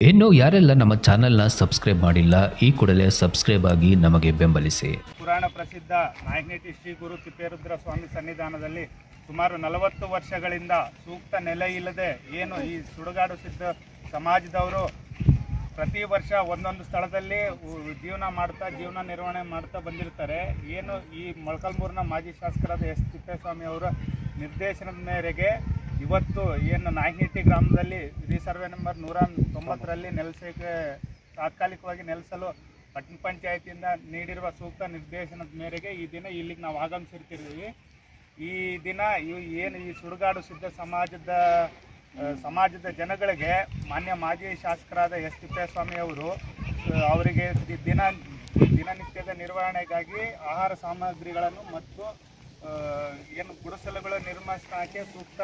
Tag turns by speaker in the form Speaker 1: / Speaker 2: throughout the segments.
Speaker 1: ಇನ್ನು ಯಾರೆಲ್ಲ ನಮ್ಮ ಚಾನೆಲ್ನ ಸಬ್ಸ್ಕ್ರೈಬ್ ಮಾಡಿಲ್ಲ ಈ ಕೂಡಲೇ ಸಬ್ಸ್ಕ್ರೈಬ್ ಆಗಿ ನಮಗೆ ಬೆಂಬಲಿಸಿ.
Speaker 2: ಪುರಾಣ ಪ್ರಸಿದ್ಧ ನಾಯಕನಹಟ್ಟಿ ಶ್ರೀ ಗುರು ತಿಪ್ಪೇರುದ್ರ ಸ್ವಾಮಿ ಸನ್ನಿಧಾನದಲ್ಲಿ ಸುಮಾರು 40 ವರ್ಷಗಳಿಂದ ಸೂಕ್ತ ನೆಲೆ ಇಲ್ಲದೆ ಏನು ಈ ಸುಡುಗಾಡು ಸಿದ್ಧ ಸಮಾಜದವರು ಪ್ರತಿ ವರ್ಷ ಒಂದೊಂದು ಸ್ಥಳದಲ್ಲಿ ಜೀವನ ನಿರ್ವಹಣೆ ಮಾಡ್ತಾ ಬಂದಿರ್ತಾರೆ. ಏನು ಈ ಮೊಳಕಾಲ್ಮೂರಿನ ಮಾಜಿ ಶಾಸಕರಾದ ಎಸ್ ತಿಪ್ಪೇಸ್ವಾಮಿ ಅವರ ನಿರ್ದೇಶನದ ಮೇರೆಗೆ ಇವತ್ತು ಏನು ನಾಯಕನಹಟ್ಟಿ ಗ್ರಾಮದಲ್ಲಿ ಸರ್ವೆ ನಂಬರ್ 190ರಲ್ಲಿ ನೆಲೆಸಕ್ಕೆ ತಾತ್ಕಾಲಿಕವಾಗಿ ನೆಲೆಸಲು ಪಟ್ಟಣ ಪಂಚಾಯತಿಯಿಂದ ನೀಡಿರುವ ಸೂಕ್ತ ನಿರ್ದೇಶನದ ಮೇರೆಗೆ ಈ ದಿನ ಇಲ್ಲಿಗೆ ನಾವು ಆಗಮಿಸಿರ್ತೀವಿ. ಈ ದಿನ ಏನು ಈ ಸುಡುಗಾಡು ಸಿದ್ಧ ಸಮಾಜದ ಜನಗಳಿಗೆ ಮಾನ್ಯ ಮಾಜಿ ಶಾಸಕರಾದ ಎಸ್ ತಿಪ್ಪೇಸ್ವಾಮಿ ಅವರು ಅವರಿಗೆ ದಿನನಿತ್ಯದ ನಿರ್ವಹಣೆಗಾಗಿ ಆಹಾರ ಸಾಮಗ್ರಿಗಳನ್ನು ಮತ್ತು ಏನು ಗುಡಿಸಲುಗಳ ನಿರ್ಮಾಣಕ್ಕೆ ಸೂಕ್ತ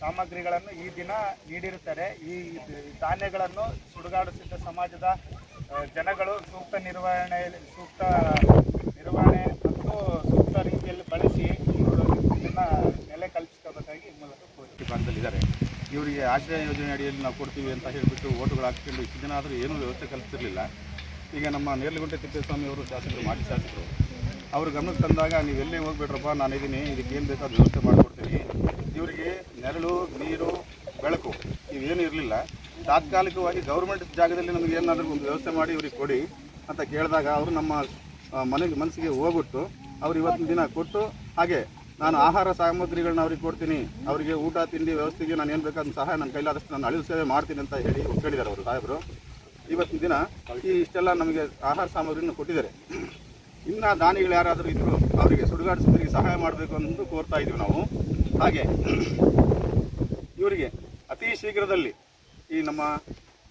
Speaker 2: ಸಾಮಗ್ರಿಗಳನ್ನು ಈ ದಿನ ನೀಡಿರುತ್ತಾರೆ. ಈ ಧಾನ್ಯಗಳನ್ನು ಸುಡುಗಾಡು ಸಿದ್ಧ ಸಮಾಜದ ಜನಗಳು ಸೂಕ್ತ ನಿರ್ವಹಣೆ ಮತ್ತು ಸೂಕ್ತ ರೀತಿಯಲ್ಲಿ ಬಳಸಿ ಇದನ್ನು ನೆಲೆ ಕಲ್ಪಿಸ್ಕೋಬೇಕಾಗಿ ಮೂಲಕ
Speaker 3: ಭಾಗದಲ್ಲಿದ್ದಾರೆ. ಇವರಿಗೆ ಆಶ್ರಯ ಯೋಜನೆ ಅಡಿಯಲ್ಲಿ ನಾವು ಕೊಡ್ತೀವಿ ಅಂತ ಹೇಳಿಬಿಟ್ಟು ಓಟುಗಳು ಹಾಕ್ಕೊಂಡು ಇಷ್ಟು ದಿನ ಆದರೂ ಏನೂ ವ್ಯವಸ್ಥೆ ಕಲ್ಪಿಸಿರಲಿಲ್ಲ. ಈಗ ನಮ್ಮ ನೇರ್ಲಗುಂಟೆ ತಿಪ್ಪೇಸ್ವಾಮಿ ಅವರು ಶಾಸಕರು, ಮಾಜಿ ಶಾಸಕರು, ಅವರು ಗಮನಕ್ಕೆ ತಂದಾಗ ನೀವೆಲ್ಲೇ ಹೋಗ್ಬೇಡ್ರಪ್ಪ, ನಾನಿದ್ದೀನಿ, ಇದಕ್ಕೆ ಏನು ಬೇಕಾದ ವ್ಯವಸ್ಥೆ ಮಾಡಿಕೊಡ್ತೀನಿ. ಇವರಿಗೆ ನೆರಳು, ನೀರು, ಬೆಳಕು ಇವೇನೂ ಇರಲಿಲ್ಲ. ತಾತ್ಕಾಲಿಕವಾಗಿ ಗೌರ್ಮೆಂಟ್ ಜಾಗದಲ್ಲಿ ನಮಗೆ ಏನಾದರೂ ಒಂದು ವ್ಯವಸ್ಥೆ ಮಾಡಿ ಇವ್ರಿಗೆ ಕೊಡಿ ಅಂತ ಕೇಳಿದಾಗ ಅವರು ನಮ್ಮ ಮನಸ್ಸಿಗೆ ಹೋಗ್ಬಿಟ್ಟು ಅವ್ರು ಇವತ್ತಿನ ದಿನ ಕೊಟ್ಟು, ಹಾಗೆ ನಾನು ಆಹಾರ ಸಾಮಗ್ರಿಗಳನ್ನ ಅವ್ರಿಗೆ ಕೊಡ್ತೀನಿ, ಅವರಿಗೆ ಊಟ ತಿಂಡಿ ವ್ಯವಸ್ಥೆಗೆ ನಾನು ಏನು ಬೇಕಾದ ಸಹಾಯ ನನ್ನ ಕೈಲಾದಷ್ಟು ನಾನು ಅಳಿಲು ಸೇವೆ ಮಾಡ್ತೀನಿ ಅಂತ ಹೇಳಿ ಒಪ್ಕೊಂಡಿದ್ದಾರೆ ಅವರು ಸಾಹೇಬರು. ಇವತ್ತಿನ ದಿನ ಇಷ್ಟೆಲ್ಲ ನಮಗೆ ಆಹಾರ ಸಾಮಗ್ರಿಯನ್ನು ಕೊಟ್ಟಿದ್ದಾರೆ. ಇನ್ನು ದಾನಿಗಳು ಯಾರಾದರೂ ಇದ್ದರೂ ಅವರಿಗೆ ಸುಡುಗಾಡು ಸಿದ್ಧರಿಗೆ ಸಹಾಯ ಮಾಡಬೇಕು ಅಂತ ಕೋರ್ತಾ ಇದ್ದೀವಿ ನಾವು. ಹಾಗೆ ಇವರಿಗೆ ಅತಿ ಶೀಘ್ರದಲ್ಲಿ ಈ ನಮ್ಮ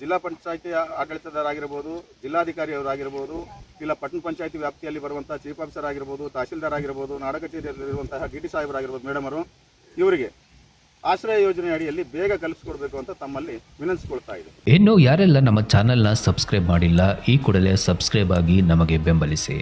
Speaker 3: ಜಿಲ್ಲಾ ಪಂಚಾಯತಿ ಆಡಳಿತದಾರರಾಗಿರ್ಬೋದು, ಜಿಲ್ಲಾಧಿಕಾರಿ ಅವರಾಗಿರ್ಬೋದು, ಇಲ್ಲ ಪಟ್ಟಣ ಪಂಚಾಯತಿ ವ್ಯಾಪ್ತಿಯಲ್ಲಿ ಬರುವಂಥ ಚೀಫ್ ಆಫೀಸರ್ ಆಗಿರ್ಬೋದು, ತಹಸೀಲ್ದಾರ್ ಆಗಿರ್ಬೋದು, ನಾಡ ಕಚೇರಿಯಲ್ಲಿರುವಂತಹ ಡಿ ಟಿ ಸಾಹೇಬರಾಗಿರ್ಬೋದು, ಮೇಡಮರು, ಇವರಿಗೆ ಆಶ್ರಯ ಯೋಜನೆ ಅಡಿಯಲ್ಲಿ ಬೇಗ ಕಲಿಸ್ಕೊಡ್ಬೇಕು ಅಂತ ತಮ್ಮಲ್ಲಿ ವಿನಂತಿಸಿಕೊಳ್ತಾ ಇದೆ.
Speaker 1: ಇನ್ನು ಯಾರೆಲ್ಲ ನಮ್ಮ ಚಾನೆಲ್ನ ಸಬ್ಸ್ಕ್ರೈಬ್ ಮಾಡಿಲ್ಲ ಈ ಕೂಡಲೇ ಸಬ್ಸ್ಕ್ರೈಬ್ ಆಗಿ ನಮಗೆ ಬೆಂಬಲಿಸಿ.